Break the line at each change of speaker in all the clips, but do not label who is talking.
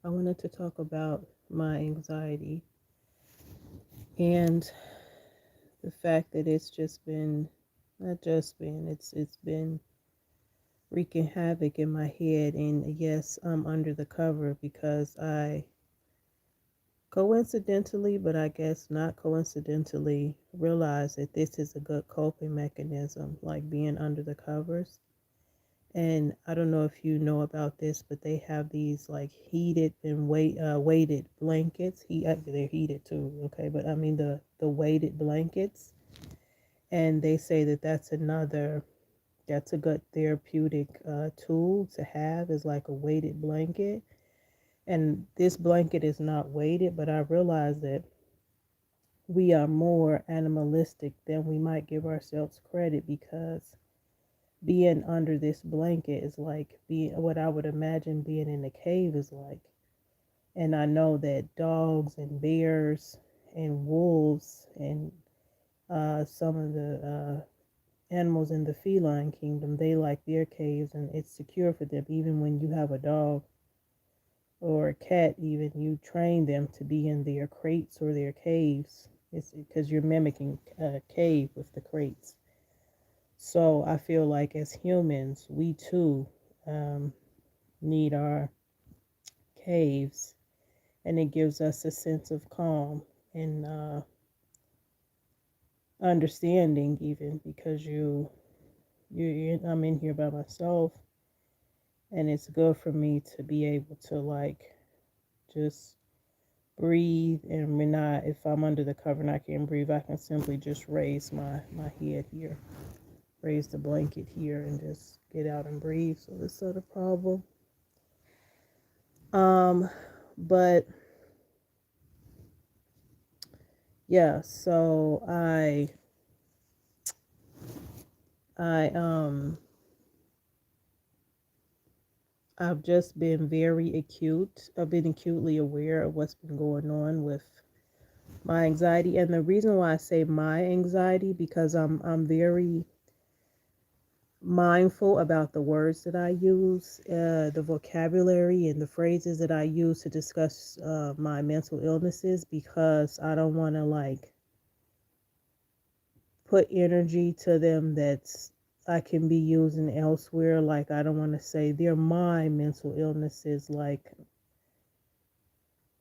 I wanted to talk about my anxiety and the fact that it's just been not just been it's been wreaking havoc in my head. And yes, I'm under the cover because I coincidentally, but I guess not coincidentally, realized that this is a good coping mechanism, like being under the covers. And I don't know if you know about this, but they have these like heated and weighted blankets. They're heated too, okay? But I mean the weighted blankets, and they say that that's a good therapeutic tool to have, is like a weighted blanket. And this blanket is not weighted, but I realize that we are more animalistic than we might give ourselves credit, because being under this blanket is like being what I would imagine being in a cave is like. And I know that dogs and bears and wolves and some of the animals in the feline kingdom, they like their caves and it's secure for them. Even when you have a dog or a cat, even you train them to be in their crates or their caves. It's because you're mimicking a cave with the crates. So I feel like as humans, we too um, need our caves, and it gives us a sense of calm and understanding, even because I'm in here by myself, and it's good for me to be able to like just breathe. And when I if I'm under the cover and I can't breathe, I can simply just raise my head here, raise the blanket here, and just get out and breathe. So it's not a problem. Um, but yeah, so I I've just been very acute. I've been acutely aware of what's been going on with my anxiety. And the reason why I say my anxiety, because I'm very mindful about the words that I use, the vocabulary and the phrases that I use to discuss my mental illnesses, because I don't want to like put energy to them that's I can be using elsewhere. Like I don't want to say they're my mental illnesses. Like,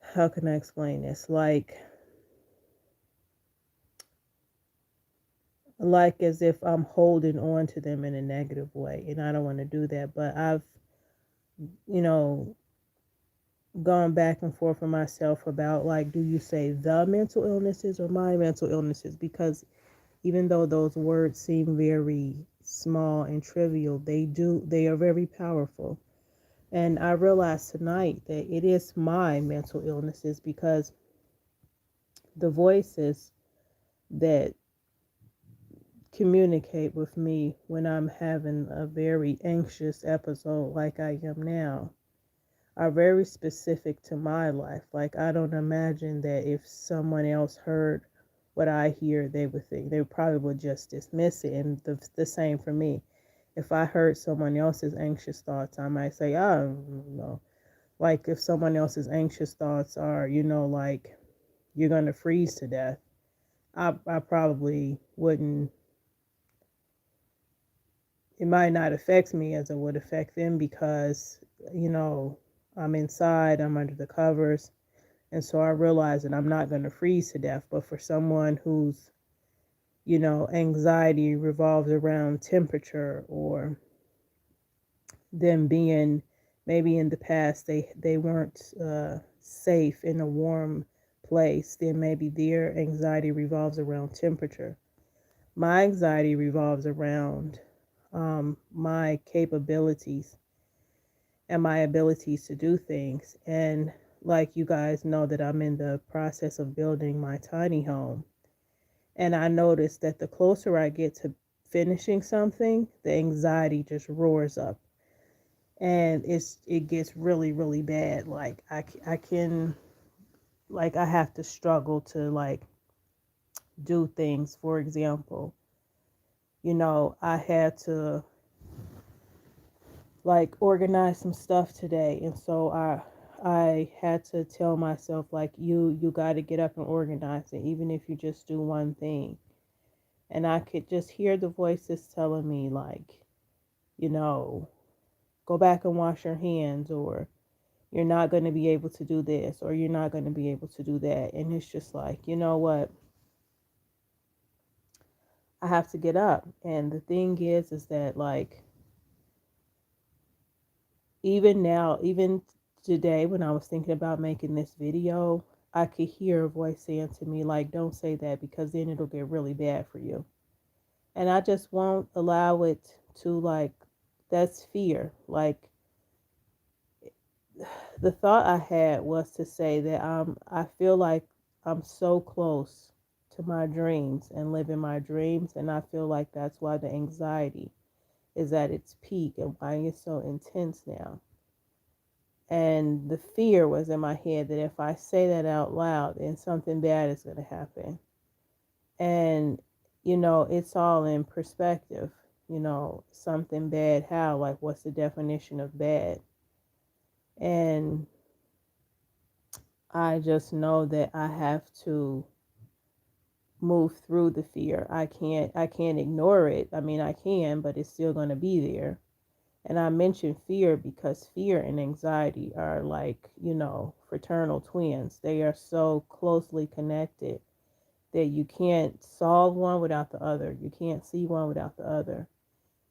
how can I explain this? Like as if I'm holding on to them in a negative way, and I don't want to do that. But I've, you know, gone back and forth with myself about like, do you say the mental illnesses or my mental illnesses? Because even though those words seem very small and trivial, they are very powerful. And I realized tonight that it is my mental illnesses, because the voices that communicate with me when I'm having a very anxious episode like I am now are very specific to my life. Like, I don't imagine that if someone else heard what I hear, they probably would just dismiss it. And the same for me. If I heard someone else's anxious thoughts, I might say, oh, no. Like, if someone else's anxious thoughts are, like, you're going to freeze to death, I probably wouldn't, it might not affect me as it would affect them, because, you know, I'm inside, I'm under the covers. And so I realize that I'm not going to freeze to death. But for someone whose, anxiety revolves around temperature, or them being, maybe in the past they weren't safe in a warm place, then maybe their anxiety revolves around temperature. My anxiety revolves around my capabilities and my abilities to do things. And like you guys know, that I'm in the process of building my tiny home. And I noticed that the closer I get to finishing something, the anxiety just roars up. And it gets really, really bad. Like I can, like, I have to struggle to like do things. For example, I had to like organize some stuff today, and so I had to tell myself like you got to get up and organize it, even if you just do one thing. And I could just hear the voices telling me like, you know, go back and wash your hands, or you're not going to be able to do this, or you're not going to be able to do that. And it's just like, you know what? I have to get up. And the thing is that like, even now, even today, when I was thinking about making this video, I could hear a voice saying to me, like, don't say that because then it'll get really bad for you. And I just won't allow it to, like, that's fear. Like, the thought I had was to say that I feel like I'm so close to my dreams and living my dreams. And I feel like that's why the anxiety is at its peak and why it's so intense now. And the fear was in my head that if I say that out loud, then something bad is going to happen. And, it's all in perspective. Something bad, how? Like, what's the definition of bad? And I just know that I have to move through the fear. I can't ignore it. I mean, I can, but it's still going to be there. And I mention fear because fear and anxiety are like, fraternal twins. They are so closely connected that you can't solve one without the other. You can't see one without the other.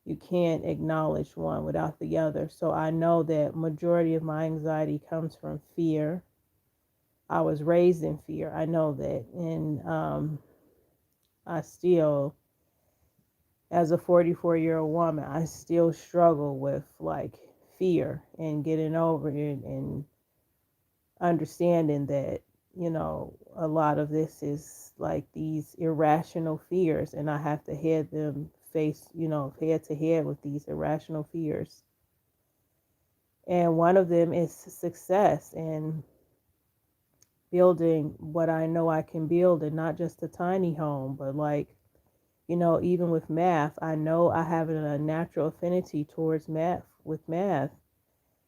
You can't acknowledge one without the other. So I know that majority of my anxiety comes from fear. I was raised in fear. I know that. And I still, as a 44-year-old woman, I still struggle with like fear and getting over it and understanding that, a lot of this is like these irrational fears, and I have to head them face, head to head with these irrational fears. And one of them is success and building what I know I can build, and not just a tiny home, but like, even with math, I know I have a natural affinity towards math.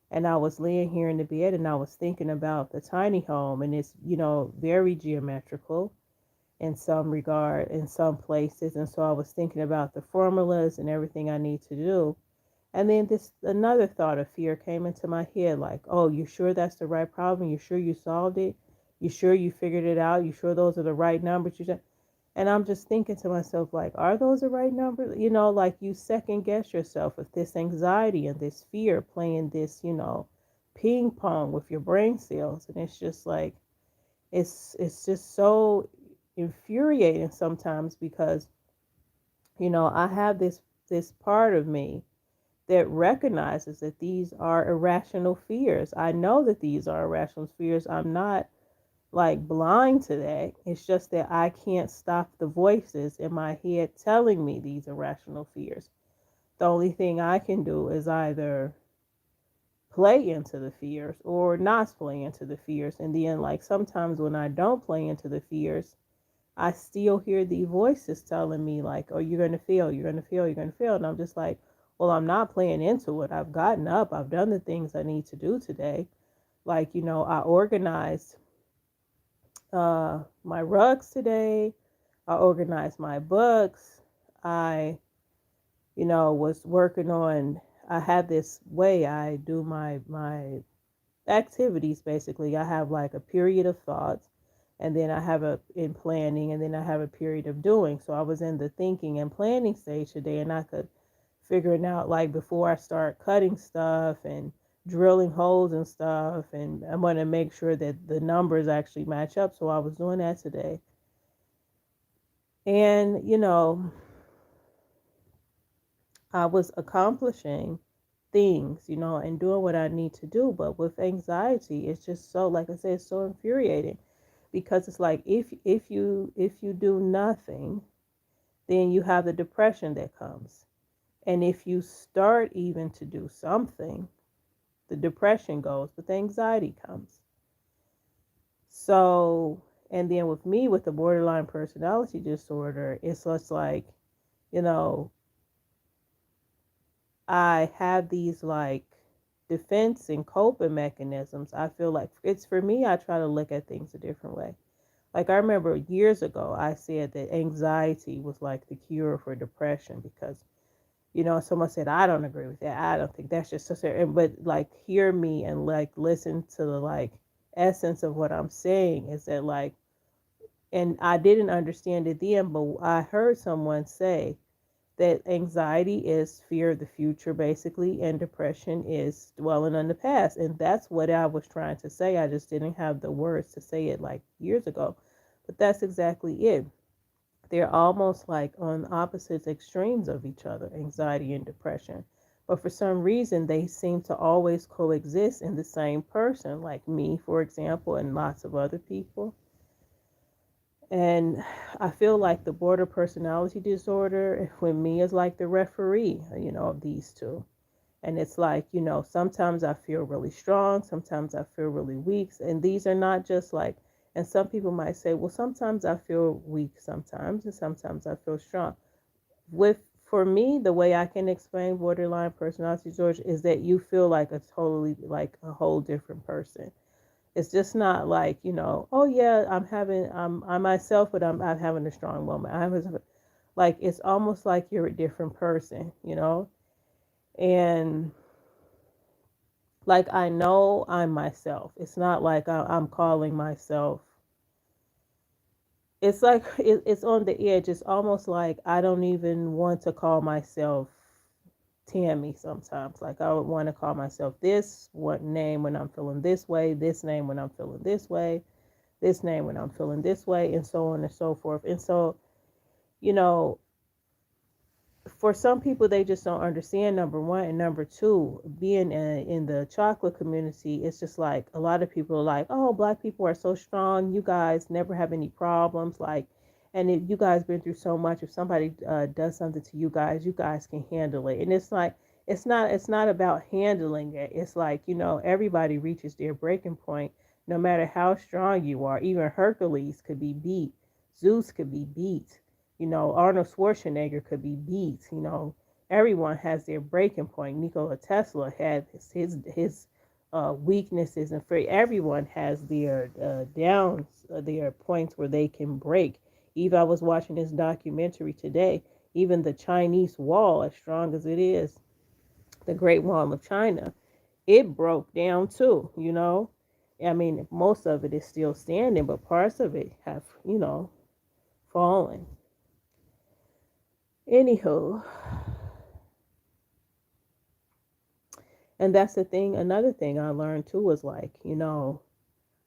And I was laying here in the bed and I was thinking about the tiny home, and it's, very geometrical in some regard, in some places. And so I was thinking about the formulas and everything I need to do. And then this another thought of fear came into my head, like, oh, you sure that's the right problem? You sure you solved it? You sure you figured it out? You sure those are the right numbers? And I'm just thinking to myself, like, are those the right numbers? Like you second guess yourself with this anxiety and this fear playing this, ping pong with your brain cells. And it's just like, it's just so infuriating sometimes because, I have this part of me that recognizes that these are irrational fears. I know that these are irrational fears. I'm not like blind to that. It's just that I can't stop the voices in my head telling me these irrational fears. The only thing I can do is either play into the fears or not play into the fears. And then, like, sometimes when I don't play into the fears, I still hear the voices telling me, like, oh, you're going to fail, you're going to fail, you're going to fail. And I'm just like, well, I'm not playing into it. I've gotten up, I've done the things I need to do today. Like, I organized my rugs today. I organized my books. I, was working on. I have this way I do my activities. Basically, I have like a period of thoughts, and then I have a in planning, and then I have a period of doing. So I was in the thinking and planning stage today, and I could figuring out like before I start cutting stuff and drilling holes and stuff, and I want to make sure that the numbers actually match up. So I was doing that today. And, I was accomplishing things, and doing what I need to do. But with anxiety, it's just so, like I said, it's so infuriating because it's like if you do nothing, then you have the depression that comes. And if you start even to do something, the depression goes, but the anxiety comes. So, and then with me, with the borderline personality disorder, it's just like, you know, I have these like defense and coping mechanisms, I feel like it's for me, I try to look at things a different way. Like I remember years ago, I said that anxiety was like the cure for depression because, someone said, I don't agree with that. I don't think that's just so, but like hear me and like listen to the like essence of what I'm saying is that like, and I didn't understand it then, but I heard someone say that anxiety is fear of the future, basically, and depression is dwelling on the past. And that's what I was trying to say. I just didn't have the words to say it like years ago. But that's exactly it. They're almost like on opposite extremes of each other, anxiety and depression. But for some reason, they seem to always coexist in the same person, like me, for example, and lots of other people. And I feel like the border personality disorder with me is like the referee, of these two. And it's like, sometimes I feel really strong, sometimes I feel really weak. And these are not just like, and some people might say, well, sometimes I feel weak sometimes, and sometimes I feel strong. For me, the way I can explain borderline personality disorder is that you feel like a totally, like a whole different person. It's just not like, oh yeah, I'm myself, but I'm having a strong moment. Like, it's almost like you're a different person. And like, I know I'm myself. It's not like I'm calling myself. It's like it's on the edge. It's almost like I don't even want to call myself Tammy sometimes. Like, I would want to call myself this one name when I'm feeling this way, this name when I'm feeling this way, this name when I'm feeling this way, and so on and so forth. And so, you know, for some people, they just don't understand, number one. And number two, being in the chocolate community, it's just like a lot of people are like, oh, black people are so strong. You guys never have any problems. Like, and if you guys been through so much, if somebody does something to you guys can handle it. And it's like, it's not about handling it. It's like, everybody reaches their breaking point, no matter how strong you are. Even Hercules could be beat. Zeus could be beat. Arnold Schwarzenegger could be beat. Everyone has their breaking point. Nikola Tesla had his weaknesses, and for everyone has their downs, their points where they can break. Even I was watching this documentary today. Even the Chinese wall, as strong as it is, the Great Wall of China, it broke down too. I mean, most of it is still standing, but parts of it have, fallen. Anywho, and that's the thing. Another thing I learned too was like,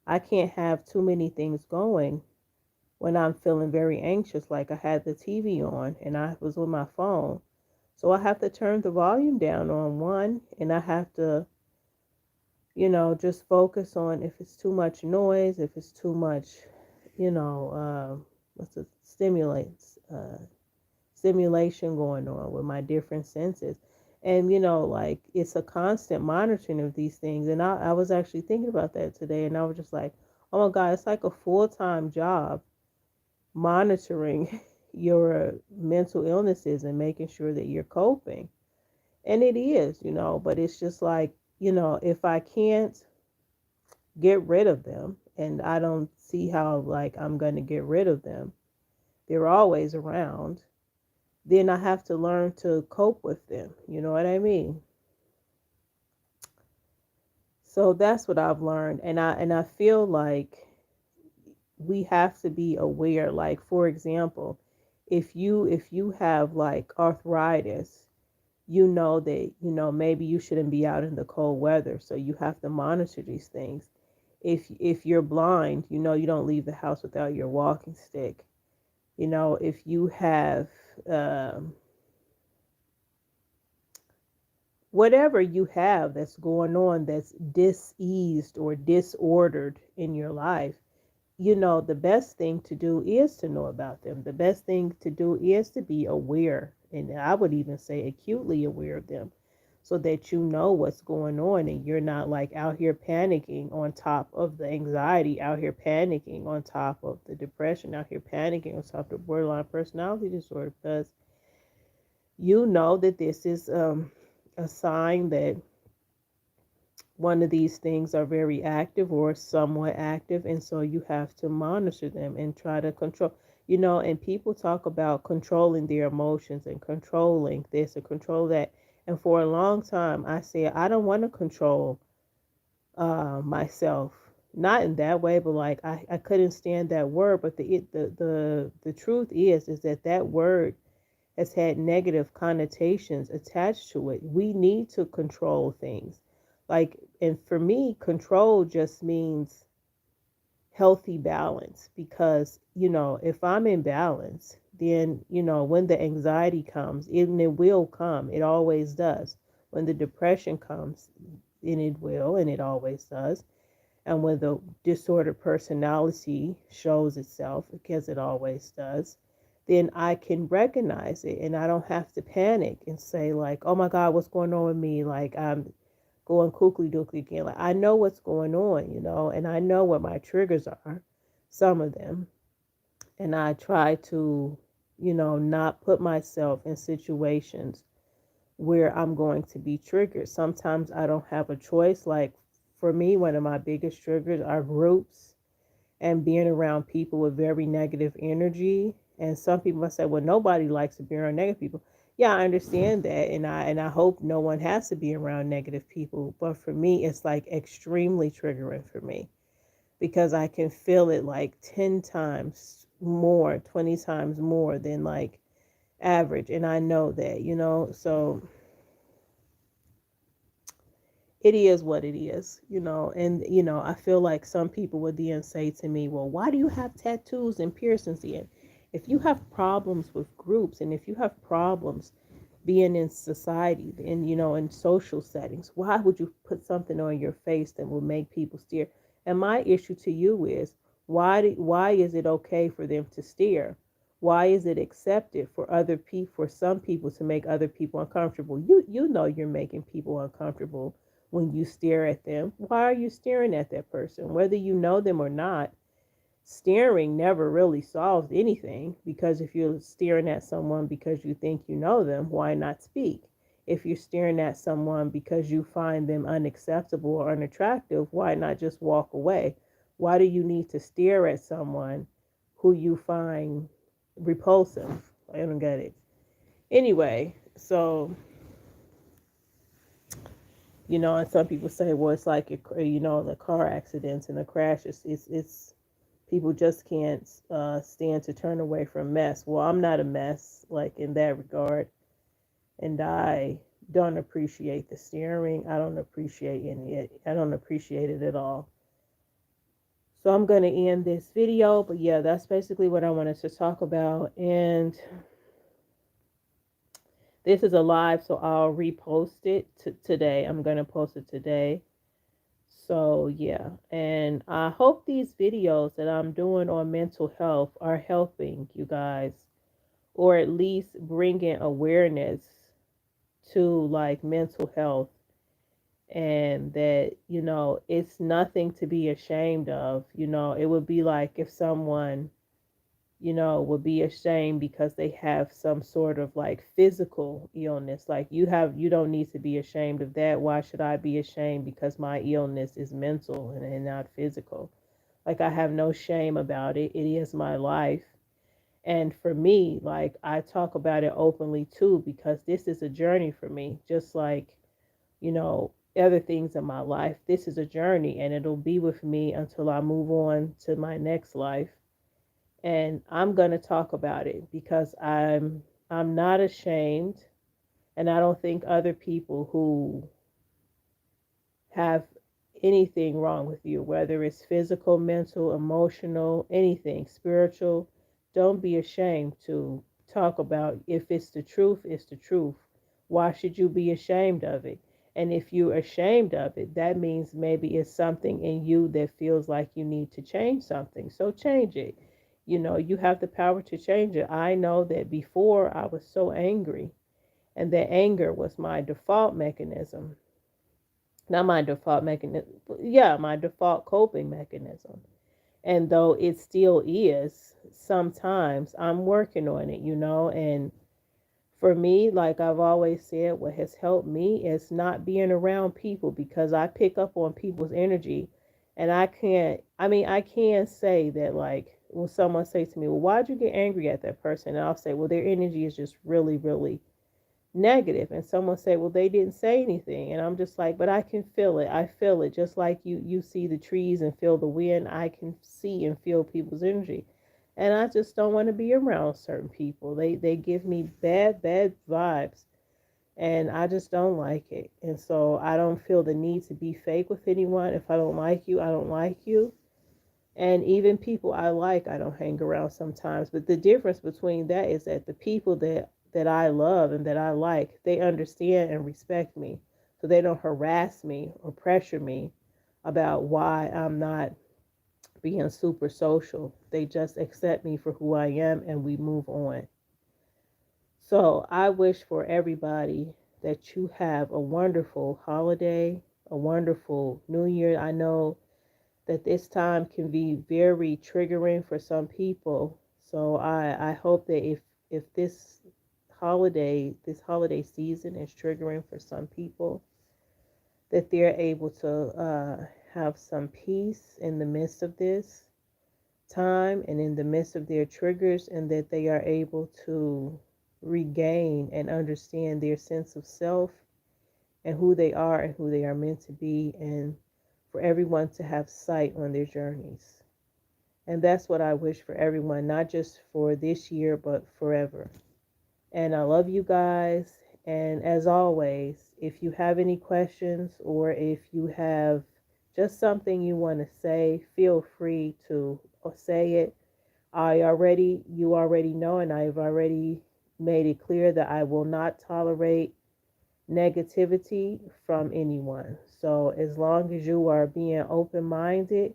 I can't have too many things going when I'm feeling very anxious. Like I had the TV on and I was with my phone. So I have to turn the volume down on one, and I have to, just focus on if it's too much noise, if it's too much, what's the stimulation going on with my different senses. And, like it's a constant monitoring of these things. And I was actually thinking about that today, and I was just like, oh my God, it's like a full-time job monitoring your mental illnesses and making sure that you're coping. And it is, but it's just like, if I can't get rid of them, and I don't see how like I'm going to get rid of them, they're always around, then I have to learn to cope with them. You know what I mean? So that's what I've learned, and I feel like we have to be aware. Like, for example, if you have like arthritis, you know that maybe you shouldn't be out in the cold weather, so you have to monitor these things. If you're blind, you don't leave the house without your walking stick. If you have um, whatever you have that's going on that's diseased or disordered in your life, the best thing to do is to know about them. The best thing to do is to be aware, and I would even say acutely aware of them, so that you know what's going on and you're not like out here panicking on top of the anxiety, out here panicking on top of the depression, out here panicking on top of the borderline personality disorder, because you know that this is a sign that one of these things are very active or somewhat active, and so you have to monitor them and try to control. And people talk about controlling their emotions and controlling this and control that. And for a long time, I said I don't want to control myself. Not in that way, but like I couldn't stand that word. But the truth is that that word has had negative connotations attached to it. We need to control things. Like, and for me, control just means healthy balance because, if I'm in balance, then, when the anxiety comes, and it will come, it always does. When the depression comes, and it will, and it always does. And when the disordered personality shows itself, because it always does, then I can recognize it and I don't have to panic and say, like, oh my God, what's going on with me? Like, I'm going kooky dooky again. Like, I know what's going on, and I know what my triggers are, some of them. And I try to, not put myself in situations where I'm going to be triggered. Sometimes I don't have a choice. Like, for me, one of my biggest triggers are groups and being around people with very negative energy. And some people might say, well, nobody likes to be around negative people. Yeah, I understand that, and I hope no one has to be around negative people. But for me, it's like extremely triggering for me because I can feel it like 10 times more, 20 times more than like average, and I know that, so it is what it is, and I feel like some people would then say to me, well, why do you have tattoos and piercings in? If you have problems with groups and if you have problems being in society and in social settings, why would you put something on your face that will make people stare? And my issue to you is, why is it okay for them to stare? Why is it accepted for other people, for some people, to make other people uncomfortable? You know you're making people uncomfortable when you stare at them. Why are you staring at that person? Whether you know them or not, staring never really solves anything, because if you're staring at someone because you think you know them, why not speak? If you're staring at someone because you find them unacceptable or unattractive, why not just walk away? Why do you need to stare at someone who you find repulsive? I don't get it. Anyway, so and some people say, well, it's like the car accidents and the crashes. It's people just can't stand to turn away from mess. Well, I'm not a mess, like, in that regard, and I don't appreciate the steering. I don't appreciate I don't appreciate it at all. So I'm going to end this video, but yeah, that's basically what I wanted to talk about. And this is a live, so I'll repost it today. I'm going to post it today. So yeah, and I hope these videos that I'm doing on mental health are helping you guys, or at least bringing awareness to like mental health, and that it's nothing to be ashamed of. It would be like if someone would be ashamed because they have some sort of like physical illness. Like, you don't need to be ashamed of that. Why should I be ashamed because my illness is mental and not physical? Like, I have no shame about it. It is my life. And for me, like, I talk about it openly too, because this is a journey for me, just like, other things in my life. This is a journey, and it'll be with me until I move on to my next life. And I'm going to talk about it because I'm not ashamed, and I don't think other people who have anything wrong with you, whether it's physical, mental, emotional, anything, spiritual, don't be ashamed to talk about. If it's the truth, it's the truth. Why should you be ashamed of it? And if you're ashamed of it, that means maybe it's something in you that feels like you need to change something. So change it. You have the power to change it. I know that before I was so angry, and that anger was my default mechanism. Not my default mechanism. Yeah, my default coping mechanism. And though it still is, sometimes I'm working on it, and For me, like I've always said, what has helped me is not being around people because I pick up on people's energy. And I can say that, like, when someone says to me, well, why'd you get angry at that person? And I'll say, well, their energy is just really, really negative. And someone say, well, they didn't say anything. And I'm just like, but I can feel it. I feel it. Just like you see the trees and feel the wind, I can see and feel people's energy. And I just don't want to be around certain people. They give me bad vibes, and I just don't like it. And so I don't feel the need to be fake with anyone. If I don't like you, I don't like you. And even people I like, I don't hang around sometimes. But the difference between that is that the people that I love and that I like, they understand and respect me. So they don't harass me or pressure me about why I'm not being super social. They just accept me for who I am and we move on. So I wish for everybody that you have a wonderful holiday, a wonderful new year. I know that this time can be very triggering for some people. So I hope that if this holiday season is triggering for some people, that they're able to have some peace in the midst of this time and in the midst of their triggers, and that they are able to regain and understand their sense of self and who they are and who they are meant to be, and for everyone to have sight on their journeys. And that's what I wish for everyone, not just for this year, but forever. And I love you guys. And as always, if you have any questions or if you have just something you want to say, feel free to say it. You already know, and I've already made it clear that I will not tolerate negativity from anyone. So as long as you are being open minded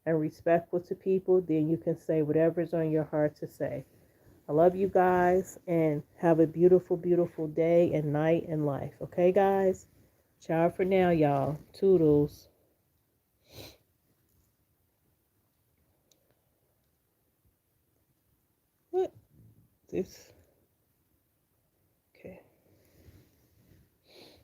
and respectful to people, then you can say whatever's on your heart to say. I love you guys and have a beautiful, beautiful day and night and life. Okay, guys? Ciao for now, y'all. Toodles. What? This.